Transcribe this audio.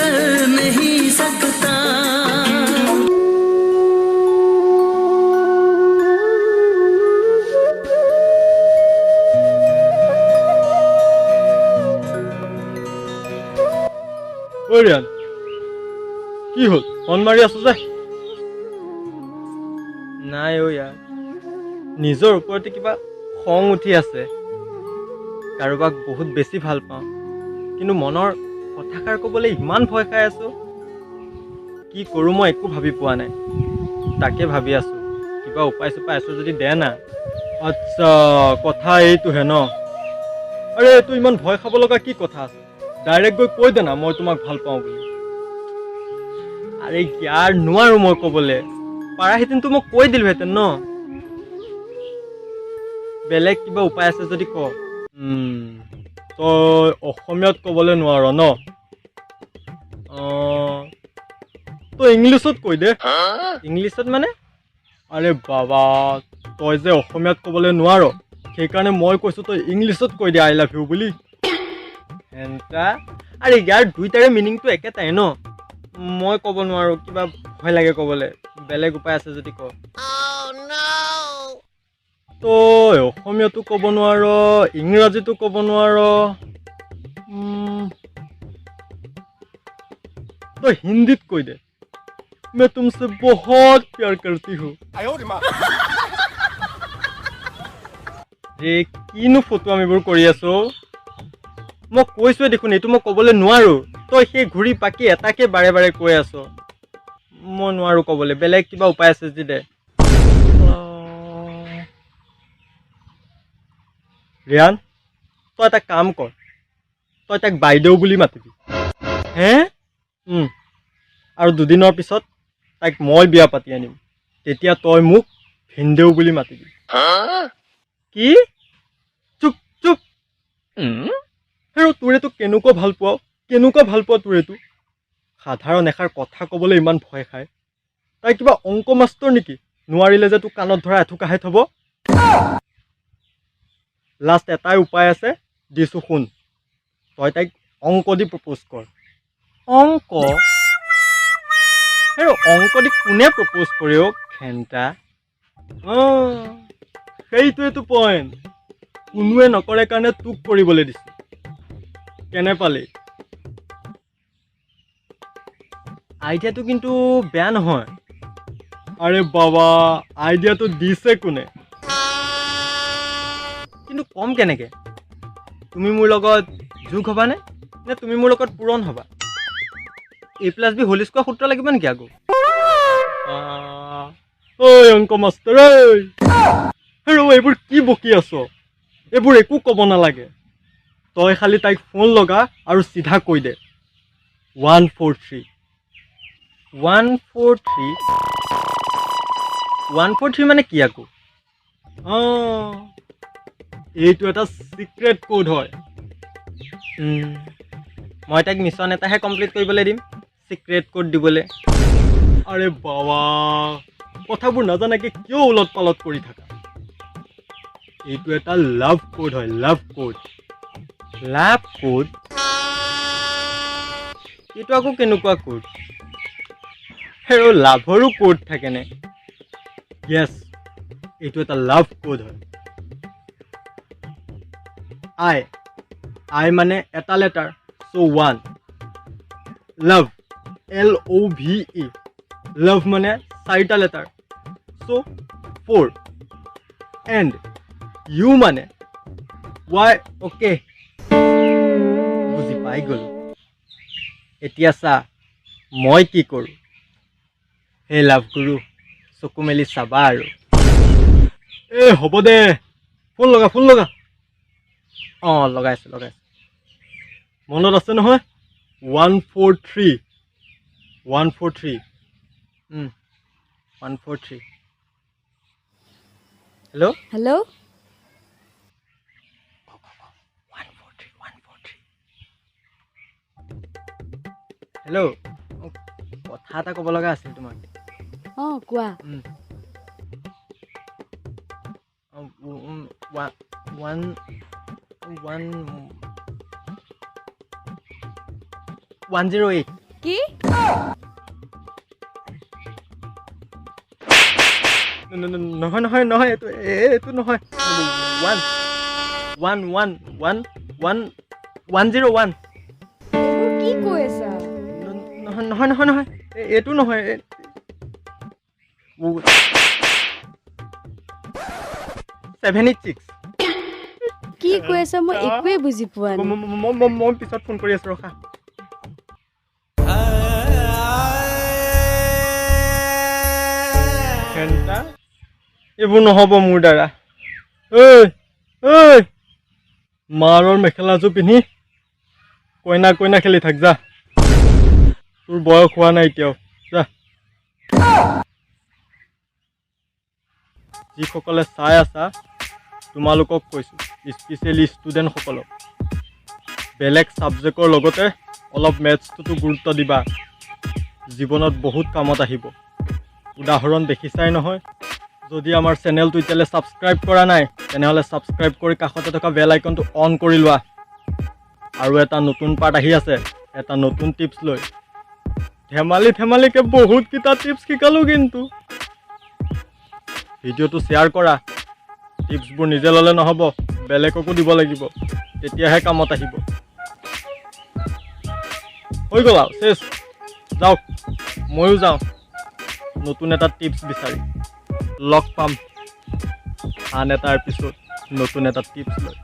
कर नहीं सकता। ৰিয়ান কি হ'ল ফোন মাৰি আছো যে নাই অ' ইয়াৰ নিজৰ ওপৰতে কিবা খং উঠি আছে কাৰোবাক বহুত বেছি ভাল পাওঁ কিন্তু মনৰ কথাষাৰ ক'বলৈ ইমান ভয় খাই আছো কি কৰোঁ মই একো ভাবি পোৱা নাই তাকে ভাবি আছো কিবা উপায় চুপায় আছো যদি দে না আচ্ছা কথা এইটোহে ন আৰে এইটো ইমান ভয় খাব লগা কি কথা আছে ডাইৰেক্ট গৈ কৈ দে না মই তোমাক ভাল পাওঁ বুলি আৰে ইয়াৰ নোৱাৰো মই ক'বলৈ পাৰাহেঁতেনতো মই কৈ দিলোহেঁতেন ন বেলেগ কিবা উপায় আছে যদি ক তই অসমীয়াত ক'বলৈ নোৱাৰ ন তই ইংলিছত কৈ দে ইংলিছত মানে আৰে বাবা তই যে অসমীয়াত ক'বলৈ নোৱাৰ সেইকাৰণে মই কৈছোঁ তই ইংলিছত কৈ দে আই লাভ ইউ বুলি এণ্টা আৰে ইয়াৰ দুইটাৰে মিনিংটো একেটাই ন মই ক'ব নোৱাৰোঁ কিবা ভয় লাগে ক'বলৈ বেলেগ উপায় আছে যদি ক তই অসমীয়াটো ক'ব নোৱাৰ ইংৰাজীটো ক'ব নোৱাৰ তই হিন্দীত কৈ দে मैं तुमसे बहुत प्यार करती हूँ ৰে কিনো ফটো আমিবোৰ কৰি আছো মই কৈছোৱে দেখোন এইটো মই ক'বলৈ নোৱাৰো তই সেই ঘূৰি পাকি এটাকে বাৰে বাৰে কৈ আছ মই নোৱাৰো ক'বলৈ বেলেগ কিবা উপায় আছে যদি দে ৰিয়ান তই এটা কাম কৰ তই তাক বাইদেউ বুলি মাতিবি হে আৰু দুদিনৰ পিছত তাইক মই বিয়া পাতি আনিম তেতিয়া তই মোক ভিনদেউ বুলি মাতিবি কি চুপ চুপ আৰু তোৰেতো কেনেকুৱা ভাল পোৱা তোৰেতো সাধাৰণ এষাৰ কথা ক'বলৈ ইমান ভয় খায় তাই কিবা অংক মাষ্টৰ নেকি নোৱাৰিলে যে তোক কাণত ধৰা এথোকাহে থ'ব লাষ্ট এটাই উপায় আছে দিছো শুন তই তাইক অংক দি প্ৰপ'জ কৰ অংক আৰু অংক দি কোনে প্ৰপ'জ কৰে অ' ঘেণ্টা সেইটোৱেতো পইণ্ট কোনোৱে নকৰে কাৰণে তোক কৰিবলৈ দিছে কেনে পালি আইডিয়াটো কিন্তু বেয়া নহয় আৰে বাবা আইডিয়াটো দিছে কোনে কিন্তু কম কেনেকে তুমি মোৰ লগত যোগ হ'বানে নে তুমি মোৰ লগত পূৰণ হ'বা A+B হোল স্কোৱাৰ সূত্ৰ লাগিব নেকি আকৌ ঐ অংক মাষ্টৰ আৰু এইবোৰ কি বকি আছ এইবোৰ একো ক'ব নালাগে তই খালি তাইক ফোন লগা আৰু চিধা কৈ দে 143 143 মানে কি আকৌ এইটো এটা চিক্ৰেট কোড হয় মই তাইক মিছন এটাহে কমপ্লিট কৰিবলৈ দিম চিক্ৰেট কোড দিবলৈ আৰে বাবা কথাবোৰ নাজানাকে কিয় উলট পালট কৰি থাকা এইটো এটা লাভ কোড হয় লাভ কোড এইটো আকৌ কেনেকুৱা কোড আৰু লাভৰো কোড থাকেনে য়েছ এইটো এটা লাভ কোড হয় আই মানে এটা লেটাৰ চ' 1 লাভ LOVE লাভ মানে চাৰিটা লেটাৰ চ' 4 এণ্ড ইউ মানে ৱাই অ'কে বুজি পাই গ'ল এতিয়া চা মই কি কৰোঁ সেই লাভ গুৰু চকু মেলি চাবা আৰু হ'ব দে ফোন লগা লগাইছোঁ মনত আছে নহয় 143 143 হেল্ল' 143 হেল্ল' কথা এটা ক'ব লগা আছিল তোমাক কোৱা one 108 কি নহয় নহয় নহয় এইটো নহয় 101 কি কৈ আছা নহয় নহয় নহয় নহয় এইটো নহয় 76 কি কৈ আছা মই একোৱে বুজি পোৱা নাই মই পিছত ফোন কৰি আছো ৰখা ঘণ্টা এইবোৰ নহ'ব মোৰ দ্বাৰা ঐ মাৰৰ মেখেলাযোৰ পিন্ধি কইনা খেলি থাক যা তোৰ বয়স হোৱা নাই এতিয়াও যা যিসকলে চাই আছা তোমালোকক কৈছোঁ স্পেচিয়েলি ষ্টুডেণ্টসকলক বেলেগ ছাবজেক্টৰ লগতে অলপ মেথছটোতো গুৰুত্ব দিবা জীৱনত বহুত কামত আহিব উদাহৰণ দেখিছাই নহয় যদি আমাৰ চেনেলটো এতিয়ালৈ ছাবস্ক্ৰাইব কৰা নাই তেনেহ'লে ছাবস্ক্ৰাইব কৰি কাষতে থকা বেল আইকনটো অন কৰি লোৱা আৰু এটা নতুন পাৰ্ট আহি আছে এটা নতুন টিপছ লৈ ধেমালিকে বহুতকেইটা টিপছ শিকালোঁ কিন্তু ভিডিঅ'টো শ্বেয়াৰ কৰা টিপছবোৰ নিজে ল'লে নহ'ব বেলেগকো দিব লাগিব তেতিয়াহে কামত আহিব হৈ গ'ল আৰু চেছ যাওক ময়ো যাওঁ নতুন এটা টিপছ বিচাৰি লগ পাম আন এটাৰ পিছত নতুন এটা টিপছ লৈ